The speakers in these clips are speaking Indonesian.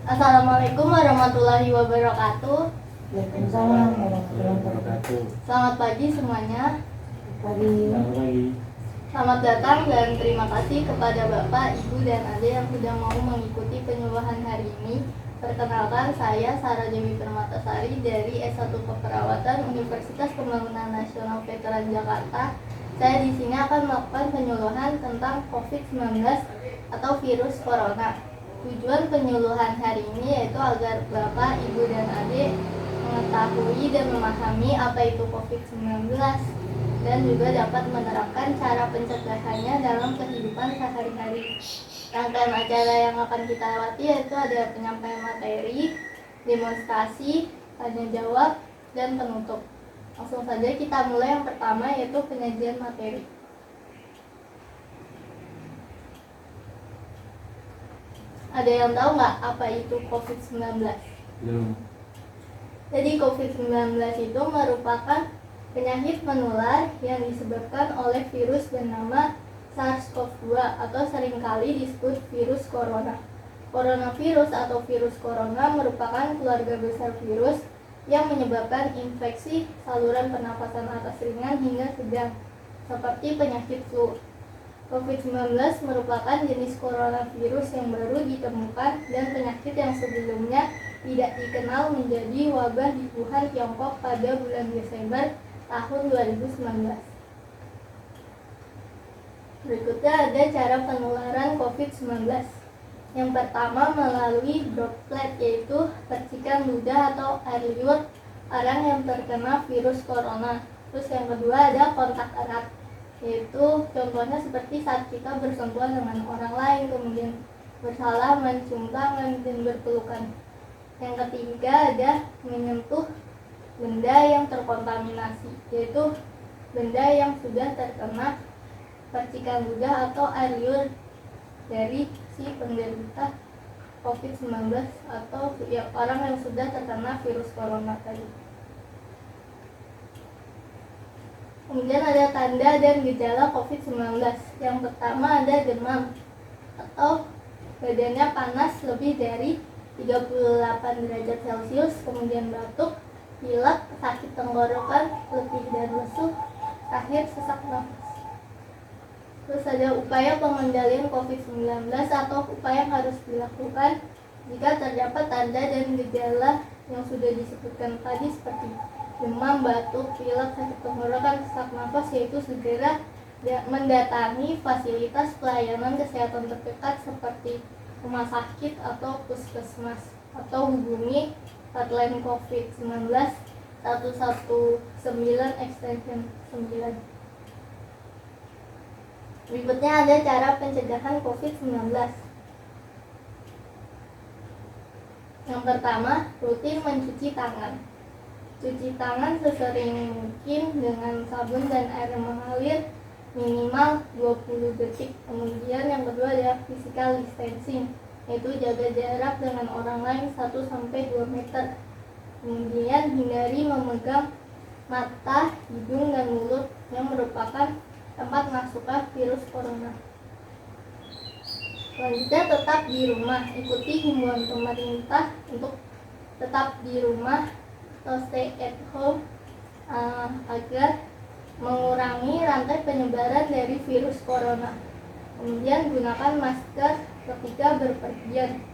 Assalamualaikum warahmatullahi wabarakatuh. Waalaikumsalam warahmatullahi wabarakatuh. Selamat pagi semuanya. Selamat pagi. Selamat datang dan terima kasih kepada Bapak, Ibu, dan Adik yang sudah mau mengikuti penyuluhan hari ini. Perkenalkan, saya Sarah Dewi Permatasari dari S1 Keperawatan Universitas Pembangunan Nasional Veteran Jakarta. Saya di sini akan melakukan penyuluhan tentang COVID-19 atau virus corona. Tujuan penyuluhan hari ini yaitu agar Bapak, Ibu, dan Adik mengetahui dan memahami apa itu COVID-19 dan juga dapat menerapkan cara pencegahannya dalam kehidupan sehari-hari. Rangkaian acara yang akan kita lewati yaitu ada penyampaian materi, demonstrasi, tanya jawab, dan penutup. Langsung saja kita mulai yang pertama yaitu penyajian materi. Ada yang tahu nggak apa itu COVID-19? Belum. Jadi COVID-19 itu merupakan penyakit menular yang disebabkan oleh virus bernama SARS-CoV-2 atau seringkali disebut virus corona. Coronavirus atau virus corona merupakan keluarga besar virus yang menyebabkan infeksi saluran pernapasan atas ringan hingga sedang, seperti penyakit flu. COVID-19 merupakan jenis coronavirus yang baru ditemukan dan penyakit yang sebelumnya tidak dikenal menjadi wabah di Wuhan, Tiongkok pada bulan Desember tahun 2019. Berikutnya ada cara penularan COVID-19. Yang pertama melalui droplet, yaitu percikan ludah atau air liur orang yang terkena virus corona. Terus yang kedua ada kontak erat, yaitu contohnya seperti saat kita bersentuhan dengan orang lain, kemudian bersalaman, cium tangan, dan berpelukan. Yang ketiga ada menyentuh benda yang terkontaminasi, yaitu benda yang sudah terkena percikan ludah atau air liur dari si penderita COVID-19 atau orang yang sudah terkena virus corona tadi. Kemudian ada tanda dan gejala COVID-19. Yang pertama ada demam atau badannya panas lebih dari 38 derajat Celcius, kemudian batuk, pilek, sakit tenggorokan, letih dan lesu, terakhir sesak nafas. Terus ada upaya pengendalian COVID-19 atau upaya yang harus dilakukan jika terdapat tanda dan gejala yang sudah disebutkan tadi seperti demam, batuk, pilek, sakit tenggorokan, sesak nafas, yaitu segera mendatangi fasilitas pelayanan kesehatan terdekat seperti rumah sakit atau puskesmas, atau hubungi hotline COVID-19 119 extension 9. Berikutnya ada cara pencegahan COVID-19. Yang pertama, rutin mencuci tangan. Cuci tangan sesering mungkin dengan sabun dan air yang mengalir minimal 20 detik. Kemudian yang kedua adalah physical distancing, yaitu jaga jarak dengan orang lain 1-2 meter. Kemudian hindari memegang mata, hidung, dan mulut yang merupakan tempat masuknya virus corona. Selanjutnya tetap di rumah, ikuti himbauan pemerintah untuk tetap di rumah atau stay at home agar mengurangi rantai penyebaran dari virus corona. Kemudian gunakan masker ketika berpergian,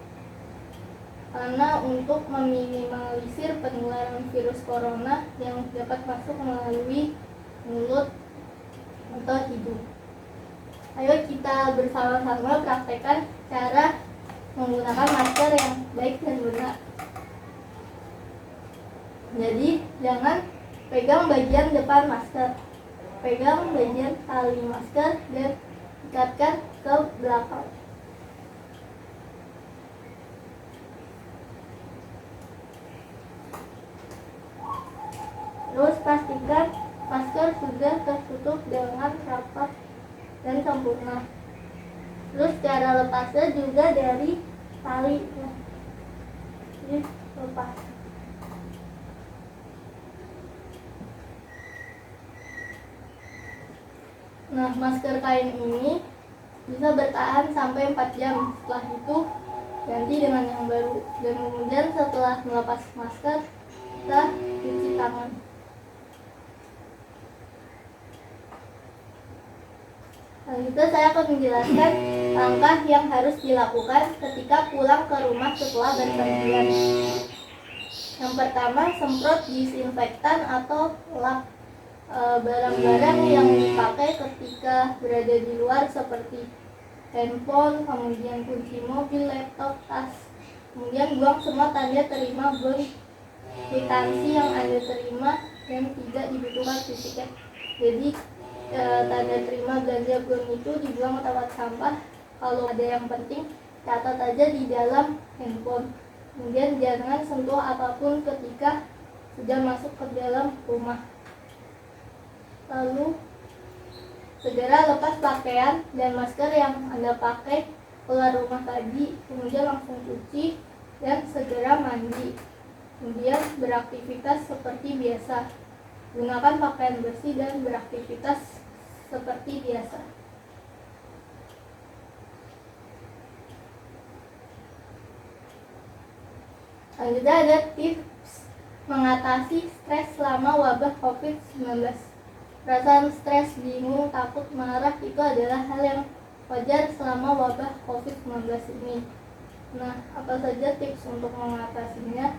karena untuk meminimalisir penularan virus corona yang dapat masuk melalui mulut atau hidung. Ayo kita bersama-sama praktekkan cara menggunakan masker yang baik dan benar. Jadi jangan pegang bagian depan masker, pegang bagian tali masker dan ikatkan ke belakang. Terus pastikan masker sudah tertutup dengan rapat dan sempurna. Terus cara lepasnya juga dari tali. Jadi lepas. Nah, masker kain ini bisa bertahan sampai 4 jam. Setelah itu ganti dengan yang baru. Dan kemudian setelah melepas masker, kita cuci tangan. Selanjutnya saya akan menjelaskan langkah yang harus dilakukan ketika pulang ke rumah setelah berpergian. Yang pertama, semprot disinfektan atau lap barang-barang yang dipakai ketika berada di luar seperti handphone, kemudian kunci mobil, laptop, tas. Kemudian buang semua tanda terima bonus kwitansi yang Anda terima dan tidak dibutuhkan fisiknya. Jadi tanda terima belanja bonus itu dibuang ke tempat sampah. Kalau ada yang penting, catat aja di dalam handphone. Kemudian jangan sentuh apapun ketika sudah masuk ke dalam rumah. Lalu segera lepas pakaian dan masker yang Anda pakai keluar rumah tadi, kemudian langsung cuci dan segera mandi. Kemudian beraktivitas seperti biasa. Gunakan pakaian bersih dan beraktivitas seperti biasa. Selanjutnya ada tips mengatasi stres selama wabah COVID-19. Perasaan stres, bingung, takut, marah itu adalah hal yang wajar selama wabah COVID-19 ini. Nah, apa saja tips untuk mengatasinya?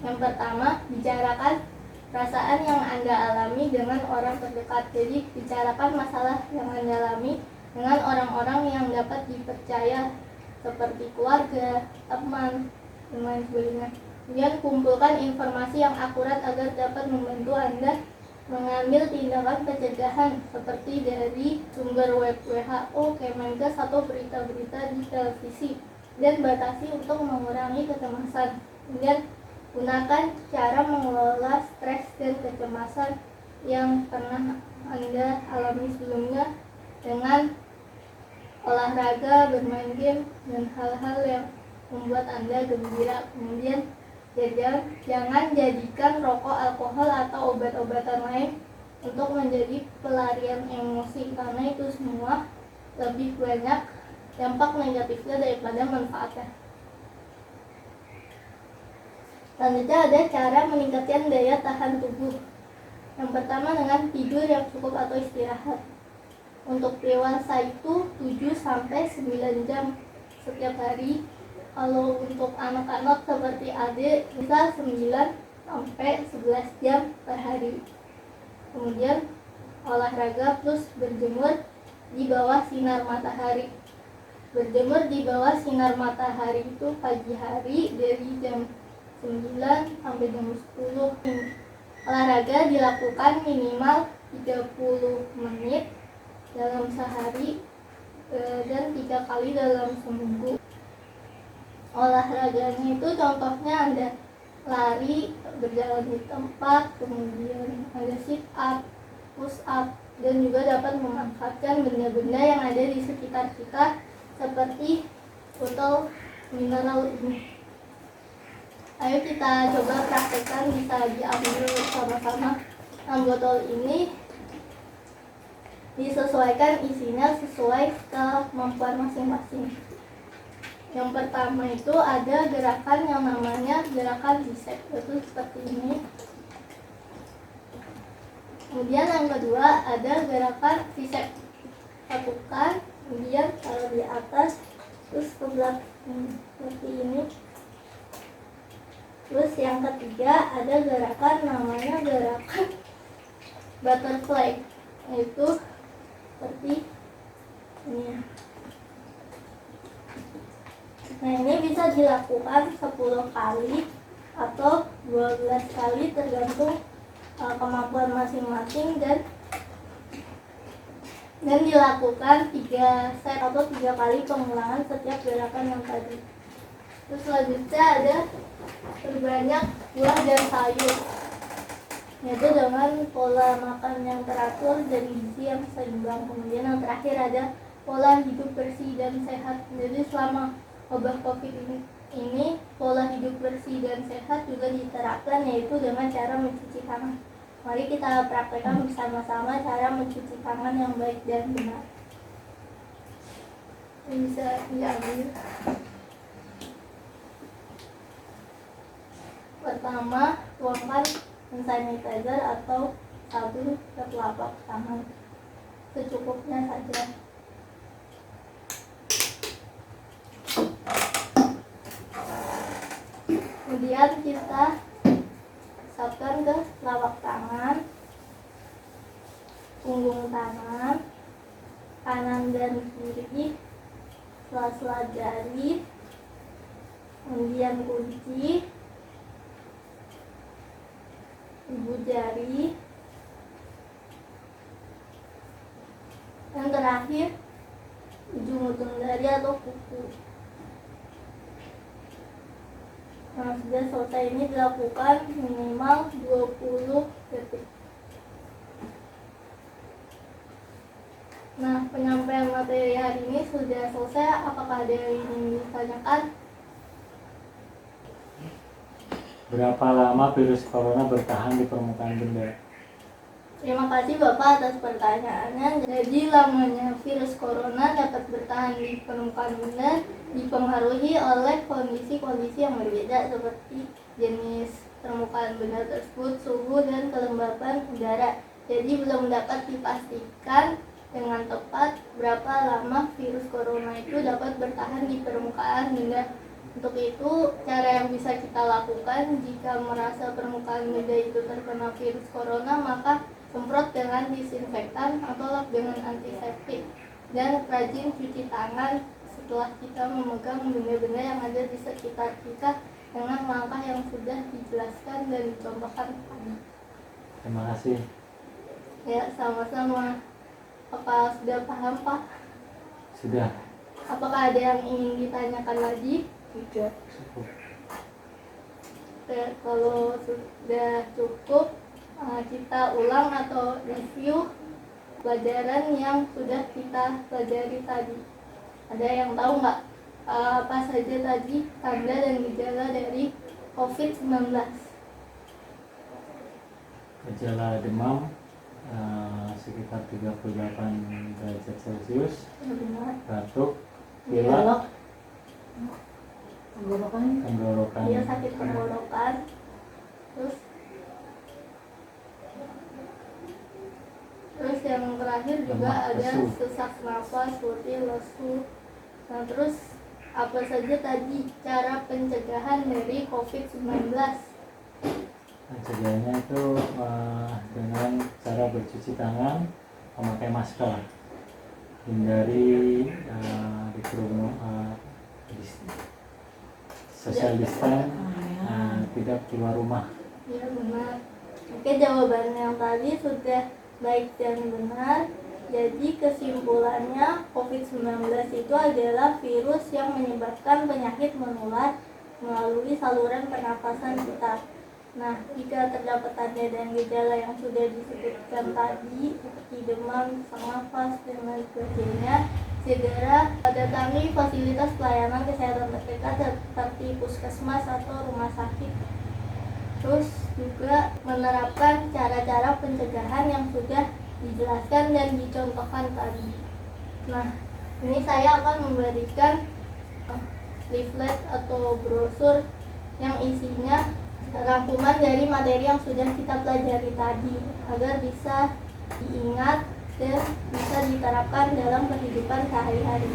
Yang pertama, bicarakan perasaan yang Anda alami dengan orang terdekat. Jadi, bicarakan masalah yang Anda alami dengan orang-orang yang dapat dipercaya seperti keluarga, teman, dan lain sebagainya. Kemudian kumpulkan informasi yang akurat agar dapat membantu Anda mengambil tindakan pencegahan seperti dari sumber web WHO, Kemenkes, atau berita-berita di televisi, dan batasi untuk mengurangi kecemasan. Kemudian gunakan cara mengelola stres dan kecemasan yang pernah Anda alami sebelumnya dengan olahraga, bermain game, dan hal-hal yang membuat Anda gembira. Kemudian jangan jadikan rokok, alkohol, atau obat-obatan lain untuk menjadi pelarian emosi, karena itu semua lebih banyak dampak negatifnya daripada manfaatnya. Selanjutnya ada cara meningkatkan daya tahan tubuh. Yang pertama dengan tidur yang cukup atau istirahat. Untuk dewasa itu 7-9 jam setiap hari. Kalau untuk anak-anak seperti adik bisa 9-11 jam per hari. Kemudian olahraga plus berjemur di bawah sinar matahari. Berjemur di bawah sinar matahari itu pagi hari dari jam 9 sampai jam 10. Olahraga dilakukan minimal 30 menit dalam sehari dan 3 kali dalam seminggu. Olahraganya itu contohnya ada lari, berjalan di tempat, kemudian ada sit up, push up, dan juga dapat memanfaatkan benda-benda yang ada di sekitar kita seperti botol mineral ini. Ayo kita coba praktekkan, bisa diambil sama-sama. Nah, botol ini disesuaikan isinya sesuai kemampuan masing-masing. Yang pertama itu ada gerakan yang namanya gerakan bicep, itu seperti ini. Kemudian yang kedua ada gerakan tricep, lakukan, kemudian taruh di atas, terus ke belakang seperti ini. Terus yang ketiga ada gerakan namanya gerakan butterfly, yaitu seperti ini. Nah, ini bisa dilakukan 10 kali atau 12 kali tergantung kemampuan masing-masing, dan dilakukan 3 set atau 3 kali pengulangan setiap gerakan yang tadi. Terus selanjutnya ada berbanyak buah dan sayur. yaitu dengan pola makan yang teratur dan gizi yang seimbang. Kemudian yang terakhir ada pola hidup bersih dan sehat. Jadi selama wabah COVID ini pola hidup bersih dan sehat juga diterapkan, yaitu dengan cara mencuci tangan. Mari kita praktekkan bersama-sama cara mencuci tangan yang baik dan benar. Ini bisa diambil. Pertama, tuangkan hand sanitizer atau sabun ke telapak tangan secukupnya saja. Kemudian kita usapkan ke telapak tangan, punggung tangan, kanan dan kiri, sela-sela jari, kemudian kunci, ibu jari, yang terakhir ujung-ujung jari atau kuku. Nah, sudah selesai ini dilakukan minimal 20 detik. Nah, penyampaian materi hari ini sudah selesai. Apakah ada yang ingin ditanyakan? Berapa lama virus corona bertahan di permukaan benda? Terima kasih Bapak atas pertanyaannya. Jadi lamanya virus corona dapat bertahan di permukaan benda dipengaruhi oleh kondisi-kondisi yang berbeda seperti jenis permukaan benda tersebut, suhu, dan kelembapan udara. Jadi belum dapat dipastikan dengan tepat berapa lama virus corona itu dapat bertahan di permukaan benda. Untuk itu, cara yang bisa kita lakukan jika merasa permukaan benda itu terkena virus corona, maka semprot dengan disinfektan atau lap dengan antiseptik, dan rajin cuci tangan setelah kita memegang benda-benda yang ada di sekitar kita dengan langkah yang sudah dijelaskan dan dicontohkan tadi. Terima kasih. Ya, sama-sama. Apa sudah paham, Pak? Sudah. Apakah ada yang ingin ditanyakan lagi? Tidak. Cukup. Oke, kalau sudah cukup, kita ulang atau review pelajaran yang sudah kita pelajari tadi. Ada yang tahu nggak apa saja tadi tanda dan gejala dari COVID-19? Gejala demam sekitar 38 derajat Celcius, Benar. batuk, pilek, tenggorokan, Dia sakit tenggorokan. Terus yang terakhir juga lemak ada lesu. sesak nafas seperti lesu. Nah, terus apa saja tadi cara pencegahan dari COVID-19? Pencegahannya itu dengan cara bercuci tangan, memakai masker, hindari dikerumun, social distance, tidak keluar rumah. Ya, benar. Oke, jawaban yang tadi sudah baik dan benar. Jadi kesimpulannya COVID-19 itu adalah virus yang menyebabkan penyakit menular melalui saluran pernapasan kita. Nah, jika terdapat tanda dan gejala yang sudah disebutkan tadi seperti demam, sesak nafas, dan lain sebagainya, segera datangi fasilitas pelayanan kesehatan terdekat seperti puskesmas atau rumah sakit. Terus juga menerapkan cara-cara pencegahan yang sudah dijelaskan dan dicontohkan tadi. Nah, ini saya akan memberikan leaflet atau brosur yang isinya rangkuman dari materi yang sudah kita pelajari tadi agar bisa diingat dan bisa diterapkan dalam kehidupan sehari-hari.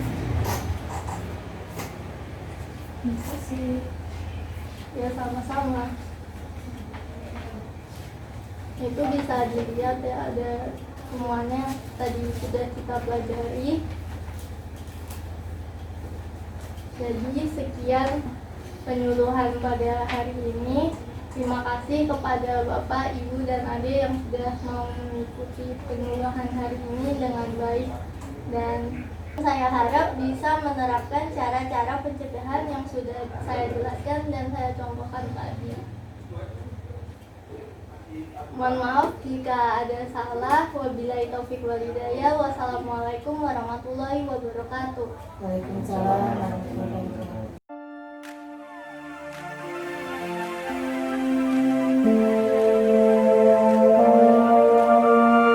Terima kasih. Ya, sama-sama. Itu bisa dilihat ya, ada semuanya tadi sudah kita pelajari. Jadi sekian penyuluhan pada hari ini. Terima kasih kepada Bapak, Ibu, dan Adik yang sudah mau mengikuti penyuluhan hari ini dengan baik. Dan saya harap bisa menerapkan cara-cara pencegahan yang sudah saya jelaskan dan saya contohkan tadi. Mohon maaf jika ada salah. Wabillahi taufik wal hidayah. Wassalamualaikum warahmatullahi wabarakatuh. Waalaikumsalam warahmatullahi